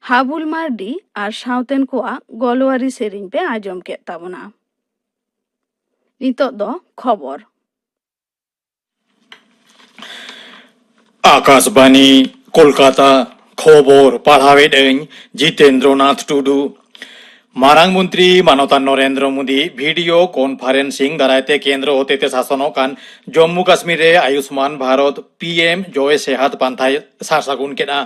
हाबुल मार्डी और साउतेन कोआ गोलवारी सेरिंग पे आजम के ताबना नितोग दो खबर आकाशबानी कोलकाता खबर पढ़ावेदें जितेंद्रनाथ टुडू मारांग मंत्री मानवता नरेंद्र मोदी वीडियो कॉन्फ्रेंसिंग दारायते केंद्र होते शासनों कान जम्मू कश्मीर रे आयुष्मान भारत पीएम जय सेहत पांथा सारसागुन केना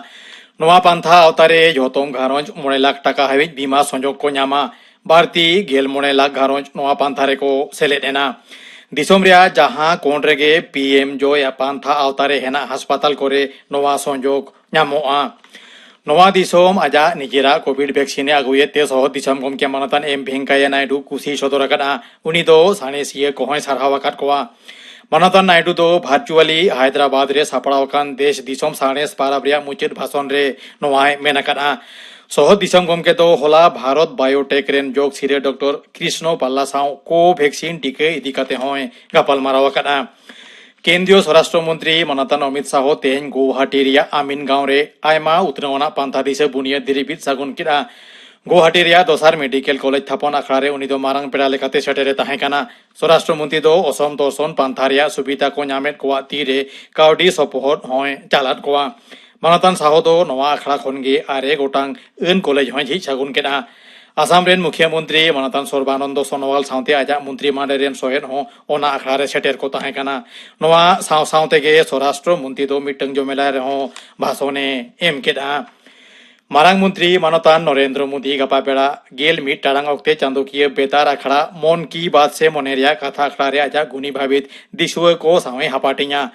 नोआ पांथा अवतारे जोतोम घारंज 9 लाख टाका हाबिज बीमा संजोग को नामा बारती 9 लाख घारंज नोआ पांथा रे को सेलेद एना दिसोम रिया जहां कोन रेगे पीएम जय पांथा अवतारे हेना हासपाताल कोरे नोआ संजोग नामोआ नोआ दिसोम आजा निजेरा कोविड वैक्सीन आगुए ते सह दिसोम गमके मानतान एम वेंकैया नायडू खुशी सदर आकादा उनी दो सानेसिया कोहय सारहाव आकाद कोआ मानतान नायडू दो भार्चुअली हैदराबाद रे सापड़ावकान देश दिसोम सानेस पाराब रिया मुचाद भाषण रे नोआय मेन आकादा सह दिसोम गमके दो होला भारत बायोटेक रेन जोग सिरे डॉक्टर कृष्ण पाल्ला साव को वैक्सीन टीके इदी काते होय गापाल माराव आकादा केंद्रीय स्वराष्ट्र मंत्री मानतान अमित शाह तेहन गुवाहाटी रिया आमिन गांव रे आयमा उतरवना पांथा दिसे बुनियाद दिरिबिद सागुन किदा गुवाहाटी रिया दोसार मेडिकल कॉलेज थापन आखड़ा रे उनी दो मारांग पेड़ा लेकाते सेटेरे ताहे काना स्वराष्ट्र मंत्री दो असम दर्शन पांथा रिया सुविधा को नामेद कोआ तीरे काउडी सपोहट होय चालाद कोआ मानतान शाह दो नवा आखड़ा खनगे आरे गोटांग एन कॉलेज होय झि सागुन केदा आसाम रेन मुख्यमंत्री मानतान सर्बानंद सोनोवाल साउते आजा मंत्री मांडे रेन सोहेन हो ओना आखड़ा रे सेटेर को ताहे काना नवा साव साउते गे स्वराष्ट्र मंत्री दो मिटंग जमेला रे हो भाषणे एम केदा मारांग मंत्री मानतान नरेंद्र मोदी गपा बेड़ा 11 टाड़ांग अक्ते चांदोकिया बेतार आखड़ा मन की बात से मनेरिया कथा आखड़ा रे आजा गुनी भावित दिसुआ को सावे हापाटिया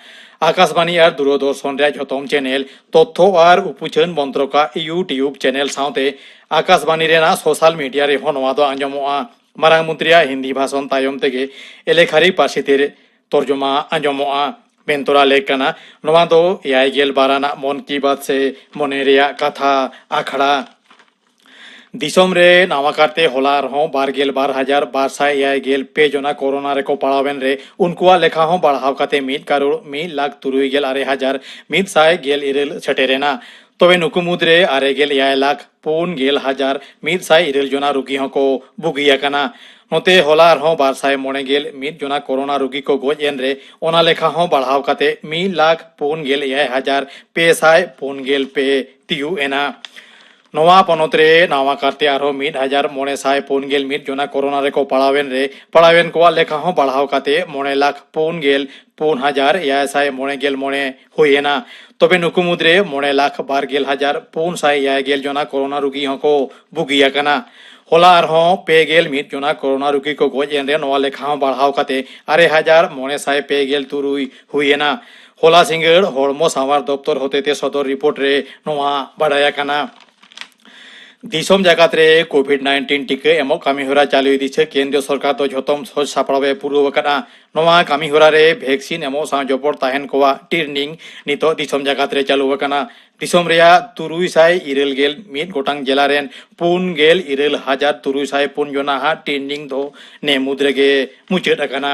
आकाशबानी और दूरदर्शन रे झोतम चैनल तथ्य और उपुचन मंत्रका यूट्यूब चैनल साउते आकाशबानी रेना सोशल मीडिया रे होनवा दो आंजमोआ मारांग मंत्रिया हिंदी भाषण तायम तेगे एलेखारी पार्सिते तर्जुमा आंजमोआ बेंतरा लेकना नवा दो 11 बाराना मन की बात से मनेरिया कथा आखड़ा दिसोम रे नावा कारते होला रहों 22,284 जना कोरोना रेको पड़ावेन रे उनकुआ लेखा हों बढ़ाव काते 1,63,117,117 सेटेरेना तबे नुकु मुद्रे 6,49,117,117 जना रुगी हों को बुगियाकाना नोते होला रहों 291 जना कोरोना रुगी को गोज एन रे ओना लेखा हों बढ़ाव काते 1,49,500 तियु एना नवा पनत रे नावा कारते आरो 1,941 जना कोरोना रेको पड़ावेन को लेखा हों बढ़ाव काते 9,04,4,500 हुएना तबे नुकु मुद्रे 9,12,4,500 जना कोरोना रुगी हों को बुगियाकाना होला आरहों 51 जना कोरोना रुगी को गोज एन रे नवा लेखा हों बढ़ाव काते 6,953 हुएना होला सिंगड़ हड़मो सावार दफ्तर होते सदर रिपोर्ट रे नवा बाडायाकाना दिसोम जगत रे कोविड-19 टीका एमो कामीहोरा चालू इदिछे केंद्र सरकार तो झोतम सोच सापड़ावे पुरुवकना नवा कामीहोरा रे वैक्सीन एमो सा जबर ताहेन कोवा ट्रेनिंग नितो दिसोम जगत रे चालू वकना दिसोम रेया 371 गोटांग जिला रेन 49,304 जना हा ट्रेनिंग दो ने मुद्रेगे मुचेद अकना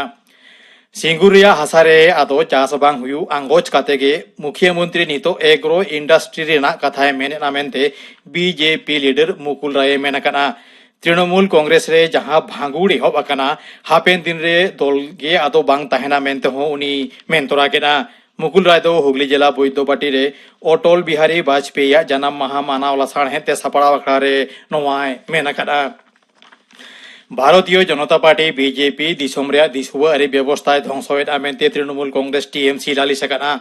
सिंगुरिया हसारे आदो चास बांग हुयु आंगोच कातेगे मुख्यमंत्री नितो एग्रो इंडस्ट्री रेना कथाय मेनेना मेनते बीजेपी लीडर मुकुल राय मेनकना तृणमूल कांग्रेस रे जहां भांगुड़ी होब अकना हापेन दिन रे दल गे आदो बांग ताहेना मेनते हो उनी मेनतोरा केना मुकुल राय दो हुगली जिला बैद्यबाटी रे अटल बिहारी वाजपेयी जन्म माहा मानाव लासाण हेते सपड़ा अखड़ा रे नोवाय मेनकना भारतीय जनता पार्टी बीजेपी दिसोम रे दिसुआरी व्यवस्था ध्वंसवेद आमेनते तृणमूल कांग्रेस टीएमसी लाली सकना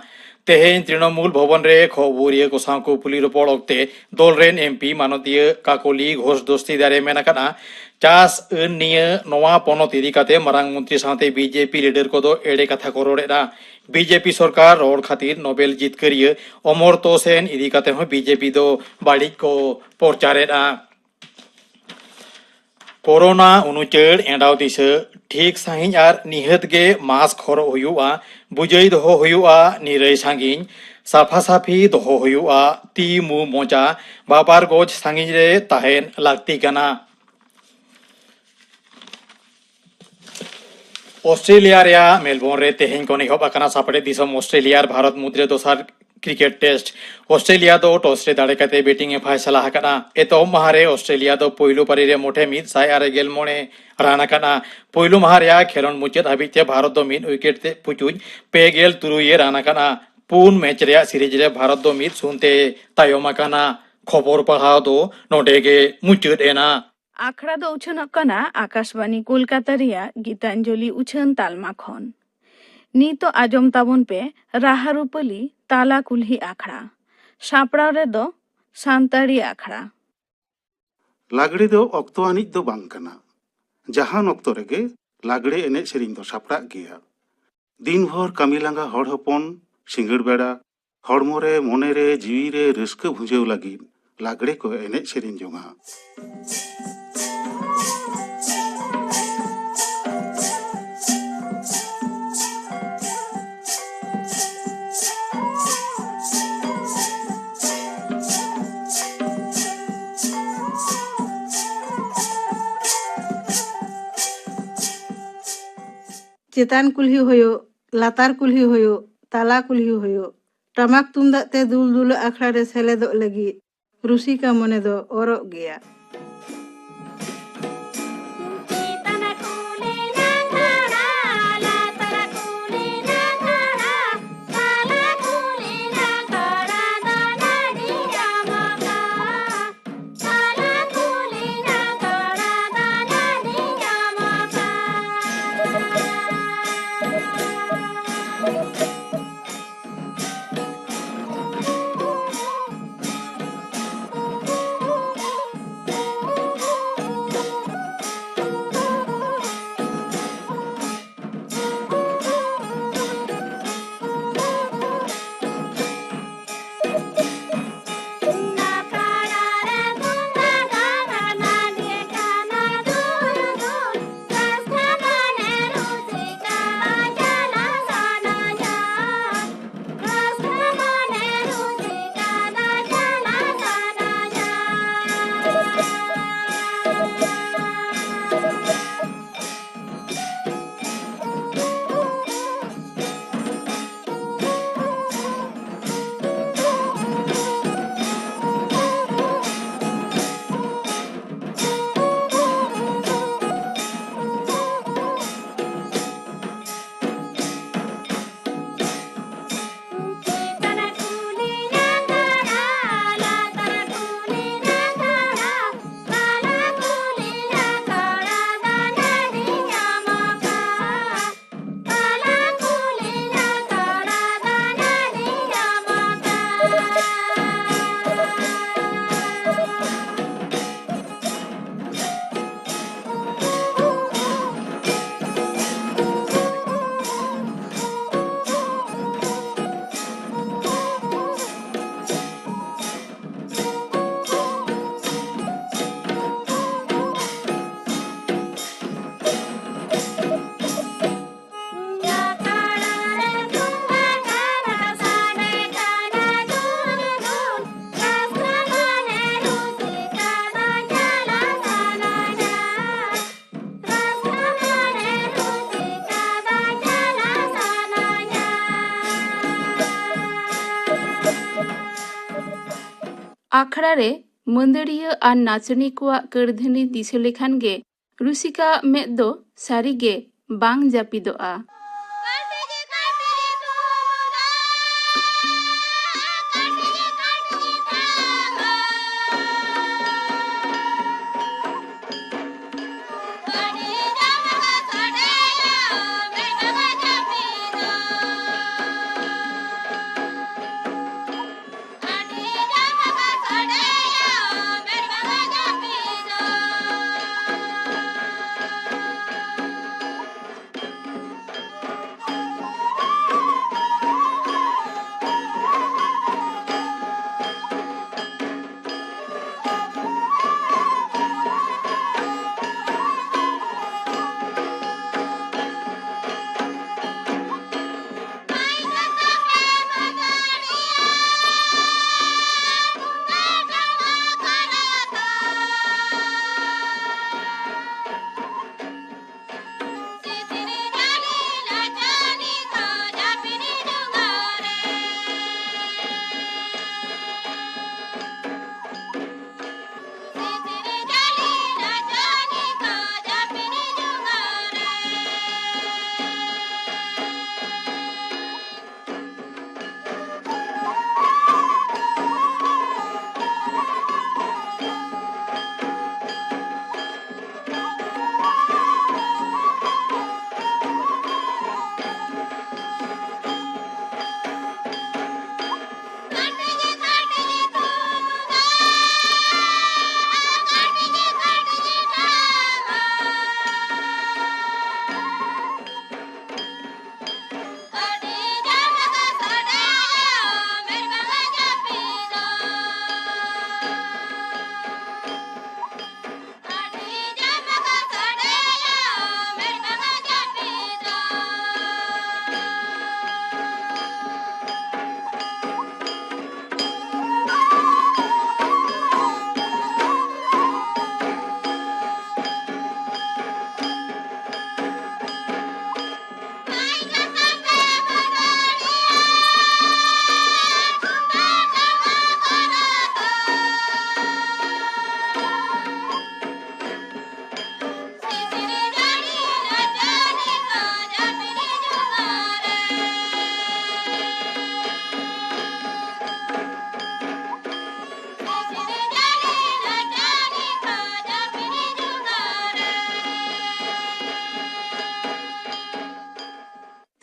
तेहेन तृणमूल भवन रे खबरिया कोसाव को पुली रोपड़ ओक्ते दल रेन एमपी मानतीय काकोली घोष दोस्ती दारे मेनकना चास निया नवा पनत इदी काते मारांग मंत्री साथे बीजेपी लीडर को दो एड़े कथा को रोड़ेना बीजेपी सरकार रोड खातिर नोबेल जितकरिया अमर्त्य सेन इदी काते हो बीजेपी दो बाड़ी को प्रचारेना कोरोना उनुचेड़ एंडाव दिशा ठीक साहिंज आर निहत गे मास्क हरो हुयुआ बुझई दहो हुयुआ निरई सांगिन साफा साफी दहो हुयुआ ती मु मोचा बाबार गोज सांगिन रे ताहेन लागती कना ऑस्ट्रेलिया रे मेलबोर्न रे तेहेन को निहब अकना सापड़े दिसम ऑस्ट्रेलिया भारत मुद्रे दोसार क्रिकेट टेस्ट ऑस्ट्रेलिया दो टॉस रे दाड़े काते बैटिंग ए फैसला हकना एतो महारे ऑस्ट्रेलिया दो पहिलो पारी रे मोठे 169 रान हकना पहिलो महारे खेलन मुचाद हाबिते भारत दो 1 विकेट ते पुचुज 53 रान हकना पुन मैच रे सीरीज रे भारत दो 1-0 ते तायम हकना खबर पढ़ाव दो नोडेगे मुचाद एना आखड़ा दो उछन कना आकाशबानी कोलकाता रिया गीतांजलि उछन तालमा खन नीतो आजम ताबन पे राहा रूपली ताला कुल्ही आखड़ा सापड़ा रे दो सांताड़ी आखड़ा लागड़े दो अक्तो आनिज दो बांग कना जहान अक्तो रेगे लागड़े एने सेरिंग दो सापड़ा गया दिन भर कामी लांगा हड़ हपन सिंगड़ बेड़ा हड़मो रे मोने रे जीवी रे रस्क भुजेव लगी लागड़े को एने सेरिंग जोंगा चेतान कुल्ही होयो लातार कुल्ही होयो ताला कुल्ही होयो टमाक तुमदाग ते दुल दुल आखड़ा रे सेलेदो लगी रुसिका मने दो ओरोग गया ᱟᱠᱷᱲᱟ ᱨᱮ ᱢᱟᱹᱫᱟᱹᱲᱤᱭᱟᱹ ᱟᱨ ᱱᱟᱪᱚᱱᱤ ᱠᱚᱣᱟᱜ ᱠᱟᱹᱨᱫᱷᱟᱹᱱᱤ ᱫᱤᱥᱟᱹ ᱞᱮᱠᱷᱟन ᱜᱮ ᱨᱩᱥᱤᱠᱟᱣᱟᱜ ᱢᱮᱫ ᱫᱚ ᱥᱟᱹᱨᱤᱜᱮ ᱵᱟᱝ ᱡᱟᱹᱯᱤᱫᱚᱜᱼᱟ।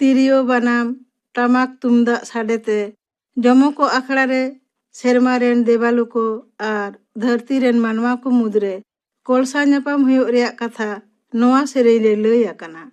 ᱛᱤᱨᱭᱳ ᱵᱟᱱᱟᱢ ᱴᱟᱢᱟᱠ ᱛᱩᱢᱫᱟᱜ ᱥᱟᱰᱮᱛᱮ ᱡᱚᱢᱚᱠᱚ ᱟᱠᱷᱲᱟ ᱨᱮ ᱥᱮᱨᱢᱟ ᱨᱮᱱ ᱫᱮᱵᱟᱞᱳ ᱠᱚ ᱟᱨ ᱫᱷᱟᱹᱨᱛᱤ ᱨᱮᱱ ᱢᱟᱱᱣᱟ ᱠᱚ ᱢᱩᱫᱽᱨᱮ ᱠᱚᱞᱥᱟ ᱧᱟᱯᱟᱢ ᱦᱩᱭᱩᱜ ᱨᱮᱭᱟᱜ ᱠᱟᱛᱷᱟ ᱱᱚᱣᱟ ᱥᱮᱨᱮᱧ ᱨᱮ ᱞᱟᱹᱭ ᱟᱠᱟᱱᱟ।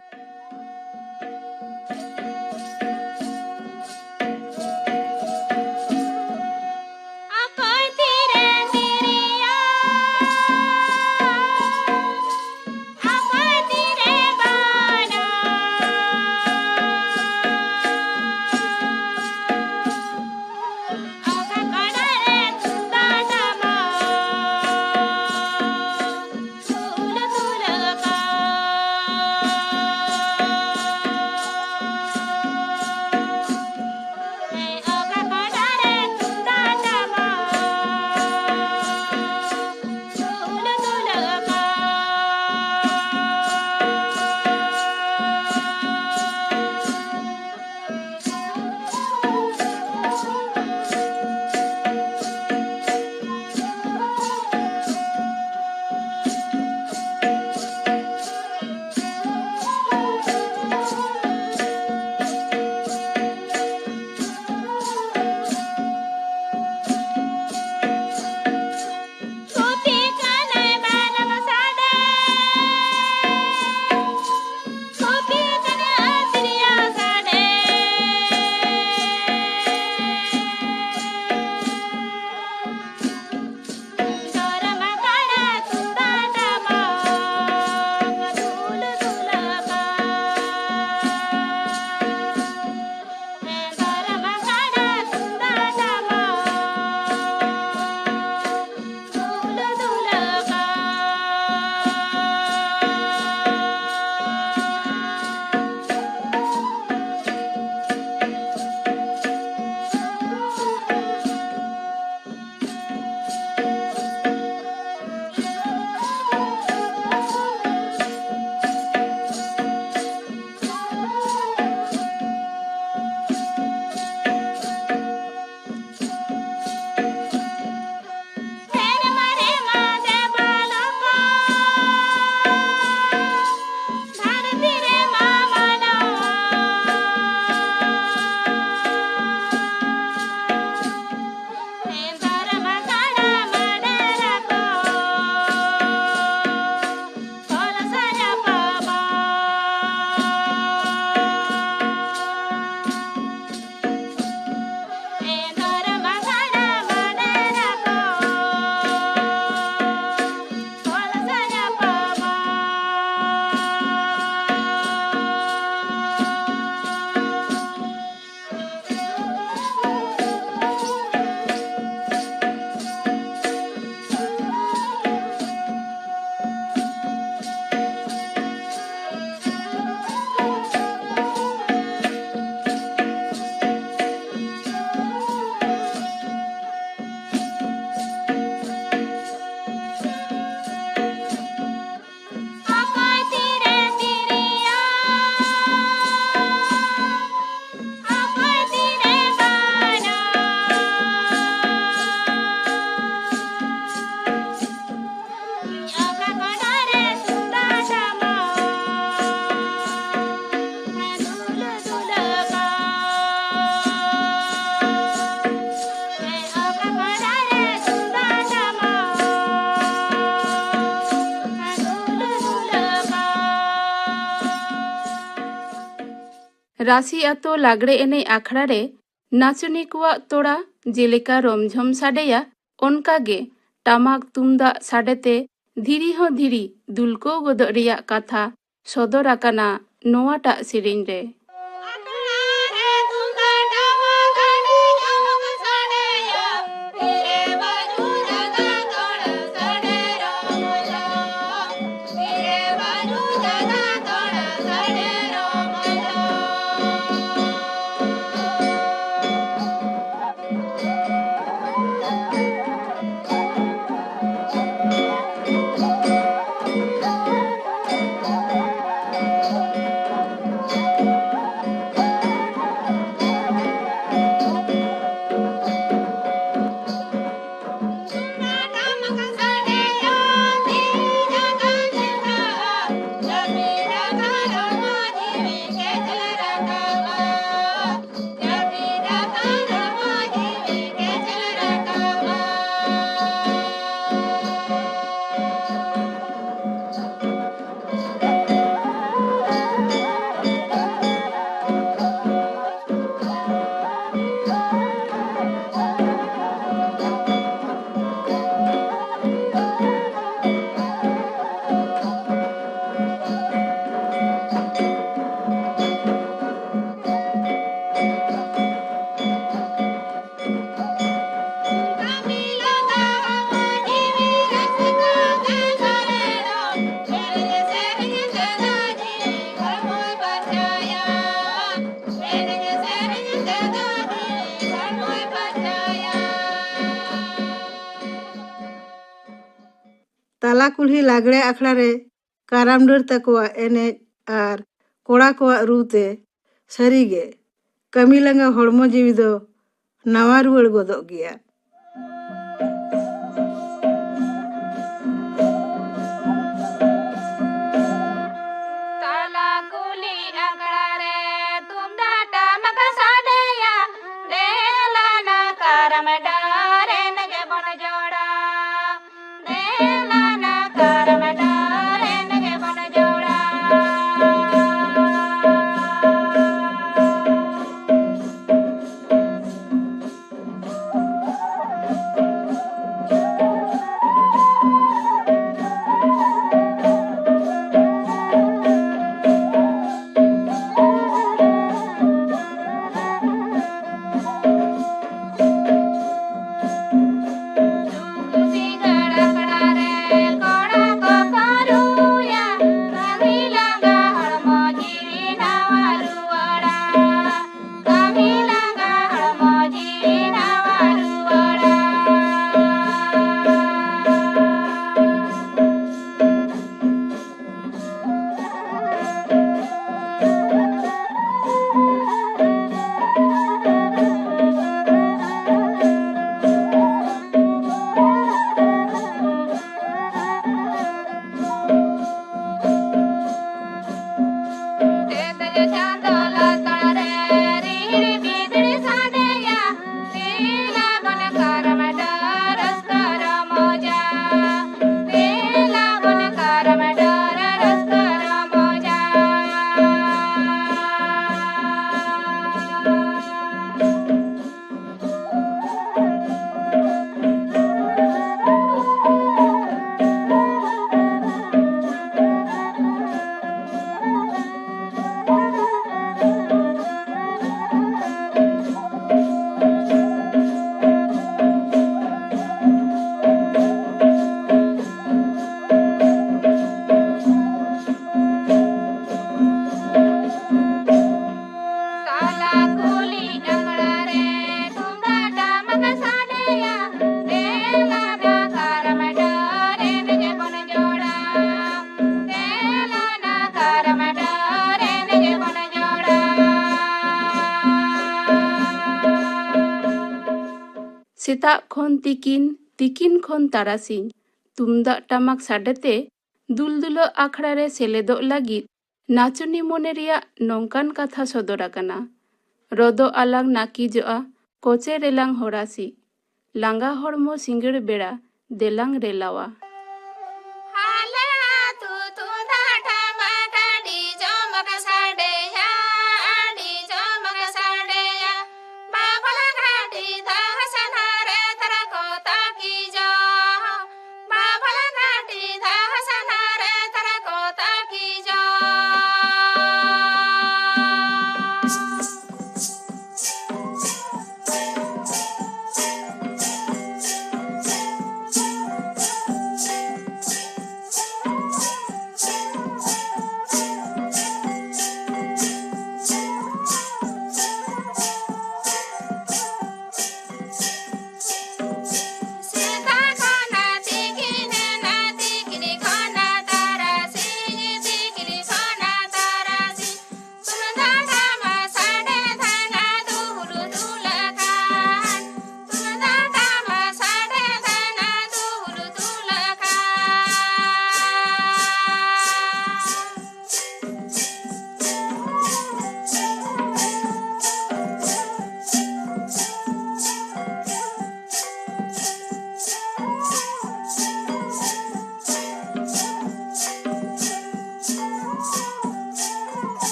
ᱨᱟᱥᱤ ᱟᱛᱳ ᱞᱟᱜᱽᱲᱮ ᱮᱱᱮᱡ ᱟᱠᱷᱲᱟ ᱨᱮ ᱱᱟᱪᱚᱱᱤ ᱠᱚᱣᱟᱜ ᱛᱚᱲᱟ ᱡᱮᱞᱮᱠᱟ ᱨᱚᱢᱡᱷᱚᱢ ᱥᱟᱰᱮᱭᱟ, ᱚᱱᱠᱟᱜᱮ ᱴᱟᱢᱟᱠ ᱛᱩᱢᱫᱟᱜ ᱥᱟᱰᱮᱛᱮ ᱫᱷᱤᱨᱤ ᱦᱚᱸ ᱫᱷᱤᱨᱤ ᱫᱩᱞᱠᱟᱹᱣ ᱜᱚᱫᱚᱜ ᱨᱮᱭᱟᱜ ᱠᱟᱛᱷᱟ ᱥᱚᱫᱚᱨ ᱟᱠᱟᱱᱟ ᱱᱚᱣᱟᱴᱟᱜ ᱥᱮᱨᱮᱧ ᱨᱮ। ᱛᱟᱞᱟ ᱠᱩᱞᱦᱤ ᱞᱟᱜᱽᱲᱮ ᱟᱠᱷᱲᱟ ᱨᱮ ᱠᱟᱨᱟᱢ ᱰᱟᱹᱨ ᱛᱟᱠᱚᱣᱟᱜ ᱮᱱᱮᱡ ᱟᱨ ᱠᱚᱲᱟ ᱠᱚᱣᱟᱜ ᱨᱩᱛᱮ ᱥᱟᱹᱨᱤᱜᱮ ᱠᱟᱹᱢᱤ ᱞᱟᱸᱜᱟ ᱦᱚᱲᱢᱚ ᱡᱤᱣᱤ ᱫᱚ ᱱᱟᱣᱟ ᱨᱩᱣᱟᱹᱲ ᱜᱚᱫᱚᱜ ᱜᱮᱭᱟ। ᱥᱮᱛᱟᱜ ᱠᱷᱚᱱ ᱛᱤᱠᱤᱱ, ᱛᱤᱠᱤᱱ ᱠᱷᱚᱱ ᱛᱟᱨᱟᱥᱤᱧ ᱛᱩᱢᱫᱟᱜ ᱴᱟᱢᱟᱠ ᱥᱟᱰᱮᱛᱮ ᱫᱩᱞᱫᱩᱞᱟᱹᱜ ᱟᱠᱷᱲᱟ ᱨᱮ ᱥᱮᱞᱮᱫᱚᱜ ᱞᱟᱹᱜᱤᱫ ᱱᱟᱪᱚᱱᱤ ᱢᱚᱱᱮ ᱨᱮᱭᱟᱜ ᱱᱚᱝᱠᱟᱱ ᱠᱟᱛᱷᱟ ᱥᱚᱫᱚᱨ ᱟᱠᱟᱱᱟ। ᱨᱚᱫᱚᱜ ᱟᱞᱟᱝ ᱱᱟᱹᱠᱤᱡᱚᱜᱼᱟ ᱠᱚᱪᱮ ᱨᱮᱞᱟᱝ ᱦᱚᱨᱟᱥᱤ, ᱞᱟᱸᱜᱟ ᱦᱚᱲᱢᱚ ᱥᱤᱸᱜᱟᱹᱲ ᱵᱮᱲᱟ ᱫᱮᱞᱟᱝ ᱨᱮᱞᱟᱣᱟ। ᱟᱞᱮ ᱟᱹᱛᱩ ᱛᱩᱢᱫᱟᱜ ᱴᱟᱢᱟᱠ ᱟᱹᱰᱤ ᱡᱚᱢᱚᱠ ᱥᱟᱰᱮᱭᱟ, ᱟᱹᱰᱤ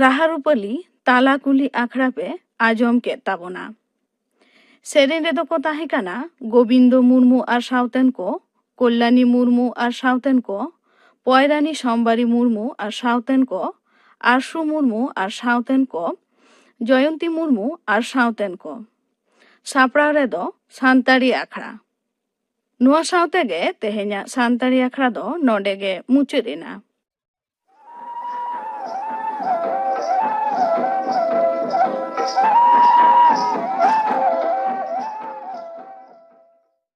ᱨᱟᱦᱟ ᱨᱩᱯᱟᱹᱞᱤ ᱛᱟᱞᱟ ᱠᱩᱞᱦᱤ ᱟᱠᱷᱲᱟ ᱯᱮ ᱟᱸᱡᱚᱢ ᱠᱮᱫ ᱛᱟᱵᱚᱱᱟ। ᱥᱮᱨᱮᱧ ᱨᱮᱫᱚ ᱠᱚ ᱛᱟᱦᱮᱸ ᱠᱟᱱᱟ ᱜᱳᱵᱤᱱᱫᱚ ᱢᱩᱨᱢᱩ ᱟᱨ ᱥᱟᱶᱛᱮᱱ ᱠᱚ, ᱠᱚᱞᱞᱟᱱᱤ ᱢᱩᱨᱢᱩ ᱟᱨ ᱥᱟᱶᱛᱮᱱ ᱠᱚ, ᱯᱚᱭᱨᱟᱱᱤ ᱥᱚᱢᱵᱟᱨᱤ ᱢᱩᱨᱢᱩ ᱟᱨ ᱥᱟᱶᱛᱮᱱ ᱠᱚ, ᱟᱨᱥᱩ ᱢᱩᱨᱢᱩ ᱟᱨ ᱥᱟᱶᱛᱮᱱ ko, ᱡᱚᱭᱚᱱᱛᱤ ᱢᱩᱨᱢᱩ ᱟᱨ ᱥᱟᱶᱛᱮᱱ ko। ᱥᱟᱯᱲᱟᱣ ᱨᱮᱫᱚ ᱥᱟᱱᱛᱟᱲᱤ ᱟᱠᱷᱲᱟ। ᱱᱚᱣᱟ ᱥᱟᱶᱛᱮ ᱜᱮ ᱛᱮᱦᱮᱧᱟᱜ ᱥᱟᱱᱛᱟᱲᱤ ᱟᱠᱷᱲᱟ ᱫᱚ ᱱᱚᱰᱮ ᱜᱮ ᱢᱩᱪᱟᱹᱫ ᱮᱱᱟ।